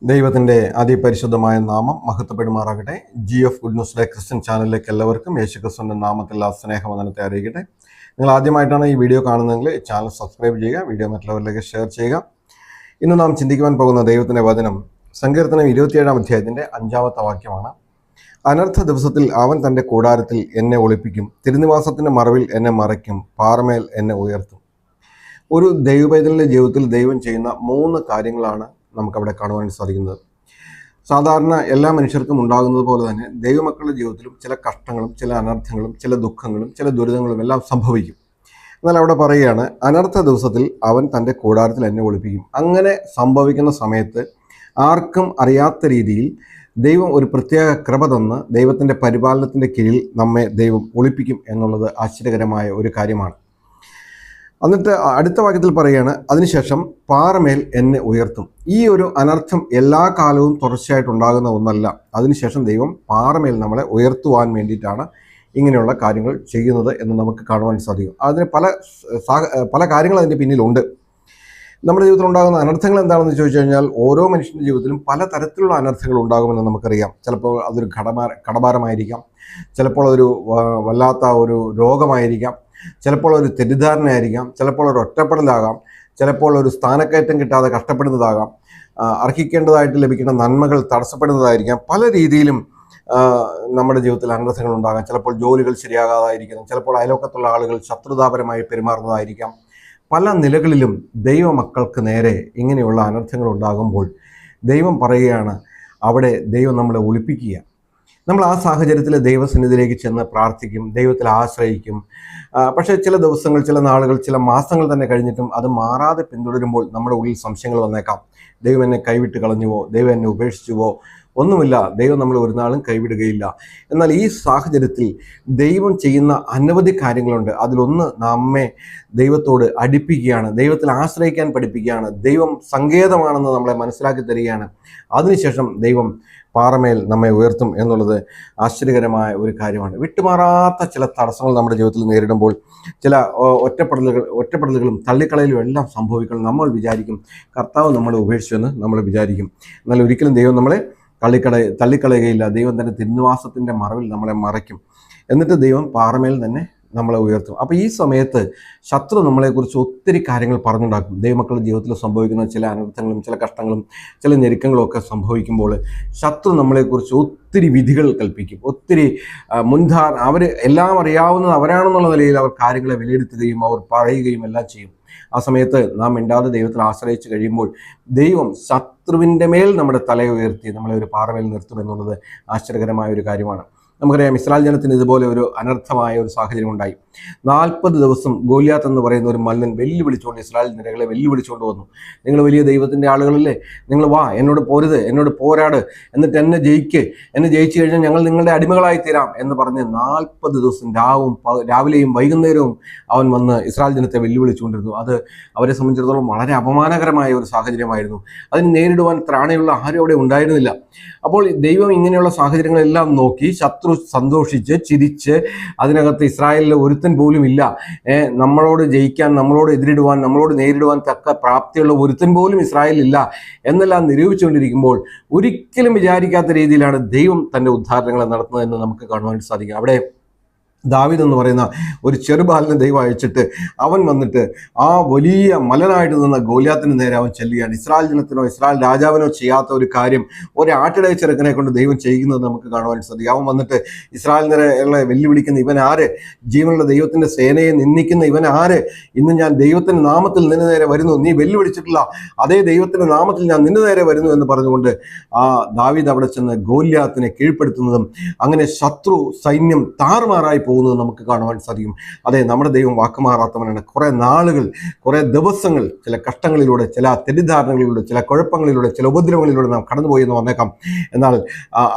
ദൈവത്തിൻ്റെ അതിപരിശുദ്ധമായ നാമം മഹത്വപ്പെടുമാറാകട്ടെ. GF good news Christian ചാനലിലേക്ക് എല്ലാവർക്കും യേശുക്രിസ്തുവിൻ്റെ നാമത്തിൽ ആ സ്നേഹവന്ദനത്തെ അറിയിക്കട്ടെ. നിങ്ങൾ ആദ്യമായിട്ടാണ് ഈ വീഡിയോ കാണുന്നതെങ്കിൽ ചാനൽ സബ്സ്ക്രൈബ് ചെയ്യുക, വീഡിയോ മറ്റുള്ളവരിലേക്ക് ഷെയർ ചെയ്യുക. ഇന്ന് നാം ചിന്തിക്കുവാൻ പോകുന്ന ദൈവത്തിൻ്റെ വചനം സങ്കീർത്തനം 27-ാം അധ്യായത്തിൻ്റെ 5-ാമത്തെ വാക്യമാണ്. അനർത്ഥ ദിവസത്തിൽ അവൻ തൻ്റെ കൂടാരത്തിൽ എന്നെ ഒളിപ്പിക്കും, തിരുനിവാസത്തിൻ്റെ മറവിൽ എന്നെ മറയ്ക്കും, പാറമേൽ എന്നെ ഉയർത്തും. ഒരു ദൈവപൈതലിൻ്റെ ജീവിതത്തിൽ ദൈവം ചെയ്യുന്ന 3 കാര്യങ്ങളാണ് നമുക്കവിടെ കാണുവാൻ സാധിക്കുന്നത്. സാധാരണ എല്ലാ മനുഷ്യർക്കും ഉണ്ടാകുന്നത് പോലെ തന്നെ ദൈവമക്കളുടെ ജീവിതത്തിലും ചില കഷ്ടങ്ങളും ചില അനർത്ഥങ്ങളും ചില ദുഃഖങ്ങളും ചില ദുരിതങ്ങളും എല്ലാം സംഭവിക്കും. എന്നാൽ അവിടെ പറയുകയാണ്, അനർത്ഥ ദിവസത്തിൽ അവൻ തൻ്റെ കൂടാരത്തിൽ എന്നെ ഒളിപ്പിക്കും. അങ്ങനെ സംഭവിക്കുന്ന സമയത്ത് ആർക്കും അറിയാത്ത രീതിയിൽ ദൈവം ഒരു പ്രത്യേക കൃപ തന്ന് ദൈവത്തിൻ്റെ പരിപാലനത്തിൻ്റെ കീഴിൽ നമ്മെ ദൈവം ഒളിപ്പിക്കും എന്നുള്ളത് ആശ്ചര്യകരമായ ഒരു കാര്യമാണ്. എന്നിട്ട് അടുത്ത വാക്യത്തിൽ പറയുകയാണ്, അതിനുശേഷം പാറമേൽ എന്നെ ഉയർത്തും. ഈ ഒരു അനർത്ഥം എല്ലാ കാലവും തുടർച്ചയായിട്ടുണ്ടാകുന്ന ഒന്നല്ല. അതിനുശേഷം ദൈവം പാറമേൽ നമ്മളെ ഉയർത്തുവാൻ വേണ്ടിയിട്ടാണ് ഇങ്ങനെയുള്ള കാര്യങ്ങൾ ചെയ്യുന്നത് എന്ന് നമുക്ക് കാണുവാൻ സാധിക്കും. അതിന് പല കാര്യങ്ങൾ അതിൻ്റെ പിന്നിലുണ്ട്. നമ്മുടെ ജീവിതത്തിൽ ഉണ്ടാകുന്ന അനർത്ഥങ്ങൾ എന്താണെന്ന് ചോദിച്ചു കഴിഞ്ഞാൽ, ഓരോ മനുഷ്യൻ്റെ ജീവിതത്തിലും പല തരത്തിലുള്ള അനർത്ഥങ്ങൾ ഉണ്ടാകുമെന്ന് നമുക്കറിയാം. ചിലപ്പോൾ അതൊരു കടഭാരമായിരിക്കാം, ചിലപ്പോൾ അതൊരു വല്ലാത്ത ഒരു രോഗമായിരിക്കാം, ചിലപ്പോൾ ഒരു തെറ്റിദ്ധാരണയായിരിക്കാം, ചിലപ്പോൾ ഒരു ഒറ്റപ്പെടലാകാം, ചിലപ്പോൾ ഒരു സ്ഥാനക്കയറ്റം കിട്ടാതെ കഷ്ടപ്പെടുന്നതാകാം, അർഹിക്കേണ്ടതായിട്ട് ലഭിക്കുന്ന നന്മകൾ തടസ്സപ്പെടുന്നതായിരിക്കാം. പല രീതിയിലും നമ്മുടെ ജീവിതത്തിൽ അനർത്ഥങ്ങൾ ഉണ്ടാകാം. ചിലപ്പോൾ ജോലികൾ ശരിയാകാതായിരിക്കണം, ചിലപ്പോൾ അയൽവക്കത്തുള്ള ആളുകൾ ശത്രുതാപരമായി പെരുമാറുന്നതായിരിക്കാം. പല നിലകളിലും ദൈവമക്കൾക്ക് നേരെ ഇങ്ങനെയുള്ള അനർത്ഥങ്ങൾ ഉണ്ടാകുമ്പോൾ ദൈവം പറയുകയാണ്, അവിടെ ദൈവം നമ്മളെ ഒളിപ്പിക്കുക. നമ്മൾ ആ സാഹചര്യത്തിൽ ദൈവസന്നിധിയിലേക്ക് ചെന്ന് പ്രാർത്ഥിക്കും, ദൈവത്തിൽ ആശ്രയിക്കും. പക്ഷേ ചില ദിവസങ്ങൾ, ചില നാളുകൾ, ചില മാസങ്ങൾ തന്നെ കഴിഞ്ഞിട്ടും അത് മാറാതെ പിന്തുടരുമ്പോൾ നമ്മുടെ ഉള്ളിൽ സംശയങ്ങൾ വന്നേക്കാം. ദൈവം എന്നെ കൈവിട്ട് കളഞ്ഞുവോ, ദൈവം എന്നെ ഉപേക്ഷിച്ചുവോ? ഒന്നുമില്ല, ദൈവം നമ്മളെ ഒരു നാളും കൈവിടുകയില്ല. എന്നാൽ ഈ സാഹചര്യത്തിൽ ദൈവം ചെയ്യുന്ന അനവധി കാര്യങ്ങളുണ്ട്. അതിലൊന്ന് നമ്മെ ദൈവത്തോട് അടുപ്പിക്കുകയാണ്, ദൈവത്തിൽ ആശ്രയിക്കാൻ പഠിപ്പിക്കുകയാണ്, ദൈവം സങ്കേതമാണെന്ന് നമ്മളെ മനസ്സിലാക്കി തരികയാണ്. അതിനുശേഷം ദൈവം പാറമേൽ നമ്മെ ഉയർത്തും എന്നുള്ളത് ആശ്ചര്യകരമായ ഒരു കാര്യമാണ്. വിട്ടുമാറാത്ത ചില തടസ്സങ്ങൾ നമ്മുടെ ജീവിതത്തിൽ നേരിടുമ്പോൾ ചില ഒറ്റപ്പെടലുകളും തള്ളിക്കളയിലും എല്ലാം സംഭവിക്കണം. നമ്മൾ വിചാരിക്കും കർത്താവ് നമ്മളെ ഉപേക്ഷിച്ചെന്ന് നമ്മൾ വിചാരിക്കും. എന്നാൽ ഒരിക്കലും ദൈവം നമ്മളെ തള്ളിക്കളയുകയില്ല. ദൈവം തന്നെ തിരുനിവാസത്തിൻ്റെ മറവിൽ നമ്മളെ മറയ്ക്കും. എന്നിട്ട് ദൈവം പാറമേൽ തന്നെ നമ്മളെ ഉയർത്തും. അപ്പോൾ ഈ സമയത്ത് ശത്രു നമ്മളെക്കുറിച്ച് ഒത്തിരി കാര്യങ്ങൾ പറഞ്ഞുണ്ടാക്കും. ദൈവമക്കളുടെ ജീവിതത്തിൽ സംഭവിക്കുന്ന ചില അനർത്ഥങ്ങളും ചില കഷ്ടങ്ങളും ചില ഞെരുക്കങ്ങളും ഒക്കെ സംഭവിക്കുമ്പോൾ ശത്രു നമ്മളെക്കുറിച്ച് ഒത്തിരി വിധികൾ കൽപ്പിക്കും, ഒത്തിരി അവർ എല്ലാം അറിയാവുന്നത് അവരാണെന്നുള്ള നിലയിൽ അവർ കാര്യങ്ങളെ വിലയിരുത്തുകയും അവർ പറയുകയും എല്ലാം ചെയ്യും. ആ സമയത്ത് നാം മിണ്ടാതെ ദൈവത്തിൽ ആശ്രയിച്ച് കഴിയുമ്പോൾ ദൈവം ശത്രുവിൻ്റെ മേൽ നമ്മുടെ തലയെ ഉയർത്തി നമ്മളെ ഒരു പാറമേൽ നിർത്തും എന്നുള്ളത് ആശ്ചര്യകരമായ ഒരു കാര്യമാണ്. നമുക്കറിയാം, ഇസ്രായേൽ ജനത്തിന് ഇതുപോലെ ഒരു അനർത്ഥമായ ഒരു സാഹചര്യം ഉണ്ടായി. 40 ദിവസം ഗോലിയാത്ത് എന്ന് പറയുന്ന ഒരു മല്ലൻ വെല്ലുവിളിച്ചുകൊണ്ട് ഇസ്രായേൽ നിരകളെ വെല്ലുവിളിച്ചുകൊണ്ട് വന്നു. നിങ്ങൾ വലിയ ദൈവത്തിൻ്റെ ആളുകളല്ലേ, നിങ്ങൾ വാ, എന്നോട് പോരുത്, എന്നോട് പോരാട്, എന്നിട്ട് എന്നെ ജയിച്ചു കഴിഞ്ഞാൽ ഞങ്ങൾ നിങ്ങളുടെ അടിമകളായി തീരാം എന്ന് പറഞ്ഞ് 40 ദിവസം രാവിലെയും വൈകുന്നേരവും അവൻ വന്ന് ഇസ്രായേൽ ജനത്തെ വെല്ലുവിളിച്ചുകൊണ്ടിരുന്നു. അത് അവരെ സംബന്ധിച്ചിടത്തോളം വളരെ അപമാനകരമായ ഒരു സാഹചര്യമായിരുന്നു. അതിന് നേരിടുവാൻ ത്രാണിയുള്ള ആരും അവിടെ ഉണ്ടായിരുന്നില്ല. അപ്പോൾ ദൈവം ഇങ്ങനെയുള്ള സാഹചര്യങ്ങളെല്ലാം നോക്കി ശത്രു സന്തോഷിച്ച് ചിരിച്ച്, അതിനകത്ത് ഇസ്രായേലിൽ ഒരുത്തൻ പോലും ഇല്ല, നമ്മളോട് ജയിക്കാൻ, നമ്മളോട് എതിരിടുവാൻ, നമ്മളോട് നേരിടുവാൻ തക്ക പ്രാപ്തിയുള്ള ഒരുത്തൻ പോലും ഇസ്രായേലിൽ ഇല്ല എന്നെല്ലാം നിരൂപിച്ചുകൊണ്ടിരിക്കുമ്പോൾ ഒരിക്കലും വിചാരിക്കാത്ത രീതിയിലാണ് ദൈവം തൻ്റെ ഉദ്ധാരണങ്ങളെ നടത്തുന്നതെന്ന് നമുക്ക് കാണുവാൻ സാധിക്കും. അവിടെ ദാവീദ് എന്ന് പറയുന്ന ഒരു ചെറുബാലനെ ദൈവം അയച്ചിട്ട് അവൻ വന്നിട്ട് ആ വലിയ മലനായിട്ട് നിന്ന ഗോലിയാത്തിന് നേരെ അവൻ ചെല്ലുകയാണ്. ഇസ്രായേൽ ജനത്തിനോ ഇസ്രായേൽ രാജാവിനോ ചെയ്യാത്ത ഒരു കാര്യം ഒരു ആട്ടിടയ ചെറുക്കനെ കൊണ്ട് ദൈവം ചെയ്യുന്നത് നമുക്ക് കാണുവാൻ സാധിക്കും. അവൻ വന്നിട്ട് ഇസ്രായേലിനെ വെല്ലുവിളിക്കുന്ന ഇവൻ ആര്? ജീവനുള്ള ദൈവത്തിൻ്റെ സേനയെ നിന്ദിക്കുന്ന ഇവൻ ആര്? ഇന്ന് ഞാൻ ദൈവത്തിൻ്റെ നാമത്തിൽ നിന്റെ നേരെ വരുന്നു, നീ വെല്ലുവിളിച്ചിട്ടില്ല അതേ ദൈവത്തിൻ്റെ നാമത്തിൽ ഞാൻ നിന്റെ നേരെ വരുന്നു എന്ന് പറഞ്ഞുകൊണ്ട് ആ ദാവീദ് അവിടെ ചെന്ന് ഗോലിയാത്തിനെ കീഴ്പ്പെടുത്തുന്നതും അങ്ങനെ ശത്രു സൈന്യം താറുമാറായി പോകുന്നത് നമുക്ക് കാണുവാൻ സാധിക്കും. അതെ, നമ്മുടെ ദൈവം വാക്കുമാറാത്തവനാണ്. കുറേ നാളുകൾ, കുറേ ദിവസങ്ങൾ ചില കഷ്ടങ്ങളിലൂടെ, ചില തെറ്റിദ്ധാരണകളിലൂടെ, ചില കുഴപ്പങ്ങളിലൂടെ, ചില ഉപദ്രവങ്ങളിലൂടെ നാം കടന്നുപോയി എന്ന് വന്നേക്കാം. എന്നാൽ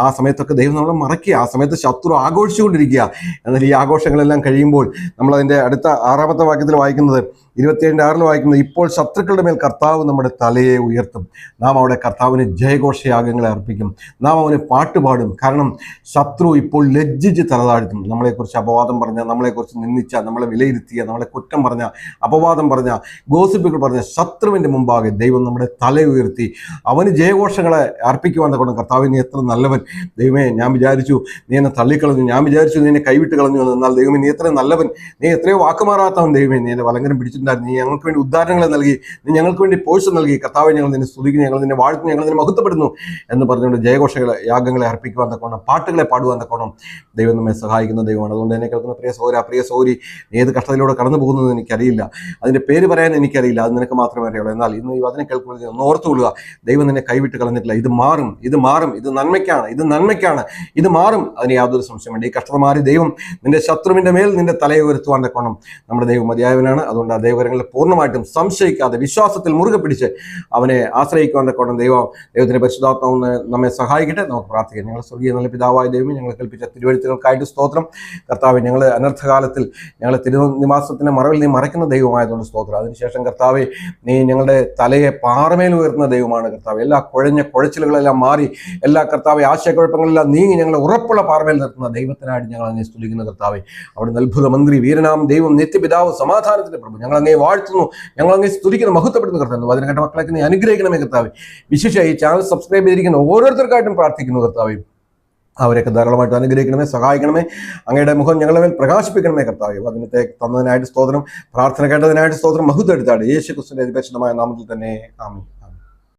ആ സമയത്തൊക്കെ ദൈവം നമ്മളെ മറക്കുക. ആ സമയത്ത് ശത്രു ആഘോഷിച്ചുകൊണ്ടിരിക്കുക. എന്നാൽ ഈ ആഘോഷങ്ങളെല്ലാം കഴിയുമ്പോൾ നമ്മളതിൻ്റെ അടുത്ത 6-ാമത്തെ വാക്യത്തിൽ വായിക്കുന്നത്, 27:6 വായിക്കുന്നത്, ഇപ്പോൾ ശത്രുക്കളുടെ മേൽ കർത്താവ് നമ്മുടെ തലയെ ഉയർത്തും. നാം അവിടെ കർത്താവിന് ജയഘോഷയാഗങ്ങളെ അർപ്പിക്കും. നാം അവന് പാട്ടുപാടും. കാരണം ശത്രു ഇപ്പോൾ ലജ്ജിച്ച് തലതാഴ്ത്തും. നമ്മളെക്കുറിച്ച് അപവാദം പറഞ്ഞ, നമ്മളെക്കുറിച്ച് നിന്ദിച്ച, നമ്മളെ വിലയിരുത്തിയ, നമ്മളെ കുറ്റം പറഞ്ഞ, അപവാദം പറഞ്ഞ, ഗോസിപ്പുകൾ പറഞ്ഞ ശത്രുവിൻ്റെ മുമ്പാകെ ദൈവം നമ്മുടെ തല ഉയർത്തി അവന് ജയഘോഷങ്ങളെ അർപ്പിക്കുവാൻ കൊണ്ട്, കർത്താവ് നീ എത്ര നല്ലവൻ, ദൈവമേ ഞാൻ വിചാരിച്ചു നീ എന്നെ തള്ളിക്കളഞ്ഞു, ഞാൻ വിചാരിച്ചു നീ എന്നെ കൈവിട്ട് കളഞ്ഞു, എന്നാൽ ദൈവമേ നീ എത്ര നല്ലവൻ, നീ എത്രയോ വാക്കുമാറാത്തവൻ, ദൈവമേ നീ എന്നെ വലങ്കരം പിടിച്ചിട്ടുണ്ടായിരുന്നു, നീ ഞങ്ങൾക്ക് വേണ്ടി ഉദ്ധാരണങ്ങളെ നൽകി, നീ ഞങ്ങൾക്ക് വേണ്ടി പോഴ്ച നൽകി. കർത്താവെ ഞങ്ങൾ നിന്നെ സ്തുതിക്കുന്നു, ഞങ്ങൾ നിന്നെ വാഴ്ത്തുന്നു, ഞങ്ങൾ നിന്നെ മഹത്വപ്പെടുന്നു എന്ന് പറഞ്ഞുകൊണ്ട് ജയഘോഷങ്ങളെ യാഗങ്ങളെ അർപ്പിക്കുവാൻ തക്കോണം, പാട്ടുകളെ പാടുവാൻ തക്കോണം ദൈവം നമ്മെ സഹായിക്കുന്ന ദൈവമാണ്. അതുകൊണ്ട് എന്നെ കേൾക്കുന്ന പ്രിയ സഹോദരി, നീ ഏത് കഷ്ടത്തിലൂടെ കടന്നു പോകുന്നത് എനിക്കറിയില്ല, അതിൻ്റെ പേര് പറയാൻ എനിക്കറിയില്ല, അത് നിനക്ക് മാത്രമേ അറിയുള്ളൂ. എന്നാൽ ഇന്ന് ഈ വചനം കേൾക്കുന്നത് ഒന്ന് ഓർത്തുകൊള്ളുക, ദൈവം നിന്നെ കൈവിട്ട് കളഞ്ഞിട്ടില്ല. ഇത് മാറും, ഇത് മാറും, ഇത് നന്മയ്ക്കാണ്, ഇത് നന്മയ്ക്കാണ്, ഇത് മാറും, അതിന് യാതൊരു സംശയമുണ്ട്. ഈ കഷ്ടത മാറി ദൈവം നിന്റെ ശത്രുവിൻ്റെ മേൽ നിന്റെ തലയെ ഉയർത്തുവാൻ തക്കോണം നമ്മുടെ ദൈവം മതിയായവനാണ്. അതുകൊണ്ട് ആ ദൈവകരങ്ങളിൽ പൂർണ്ണമായിട്ടും സംശയിക്കാതെ വിശ്വാസത്തിൽ മുറുകെ പിടിച്ച് അവനെ ആശ്രയിക്കുവാൻ തക്കോണം ദൈവത്തിന്റെ പരിശുദ്ധാത്മാവ് നമ്മെ സഹായിക്കട്ടെ. നമുക്ക് പ്രാർത്ഥിക്കാം. ഞങ്ങൾ സ്വർഗീയ നല്ല പിതാവായ ദൈവമേ, ഞങ്ങൾ കൽപ്പിച്ച തിരുവഴുത്തുകൾക്കായിട്ട് സ്തോത്രം. കർത്താവ്, ഞങ്ങൾ അനർത്ഥകാലത്തിൽ ഞങ്ങളെ തിരുനിവാസത്തിന്റെ മറവിൽ നീ മറയ്ക്കുന്ന ദൈവമായതുകൊണ്ട് സ്തോത്രം. അതിനുശേഷം കർത്താവെ, നീ ഞങ്ങളുടെ തലയെ പാറമേൽ ഉയർത്തുന്ന ദൈവമാണ് കർത്താവ്. എല്ലാ കുഴച്ചിലുകളെല്ലാം മാറി, എല്ലാ കർത്താവെ ആശയക്കുഴപ്പങ്ങളെല്ലാം നീങ്ങി ഞങ്ങളെ ഉറപ്പുള്ള പാറമേൽ നിർത്തുന്ന ദൈവത്തിനായിട്ട് ഞങ്ങൾ അങ്ങേ സ്തുതിക്കുന്ന കർത്താവെ. അവിടുന്ന് അത്ഭുത മന്ത്രി, വീരനാം ദൈവം, നിത്യപിതാവ്, സമാധാനത്തിന്റെ പ്രഭു, ഞങ്ങൾ അങ്ങേ വാഴ്ത്തുന്നു, ഞങ്ങൾ അങ്ങേ സ്തുതിക്കുന്നു, മഹത്വപ്പെടുന്നു കർത്താവ്. അതിനെ കേട്ട മക്കളൊക്കെ നീ അനുഗ്രഹിക്കണമേ കർത്താവ്. വിശേഷ ഈ ചാനൽ സബ്സ്ക്രൈബ് ചെയ്തിരിക്കുന്ന ഓരോരുത്തർക്കായിട്ടും പ്രാർത്ഥിക്കുന്നു കർത്താവ്. അവരെയൊക്കെ ധാരാളമായിട്ട് അനുഗ്രഹിക്കണമേ, സഹായിക്കണമേ, അങ്ങയുടെ മുഖം ഞങ്ങളുടെ മേൽ പ്രകാശിപ്പിക്കണമേ കർത്താവ്. അതിനത്തെ തന്നതിനായിട്ട് സ്തോത്രം, പ്രാർത്ഥന കേട്ടതിനായിട്ട് സ്തോത്രം, മഹത്വം എടുത്താട് യേശു ക്രിസ്തുവിന്റെ പരിശുദ്ധമായ നാമത്തിൽ തന്നെ ആമേൻ.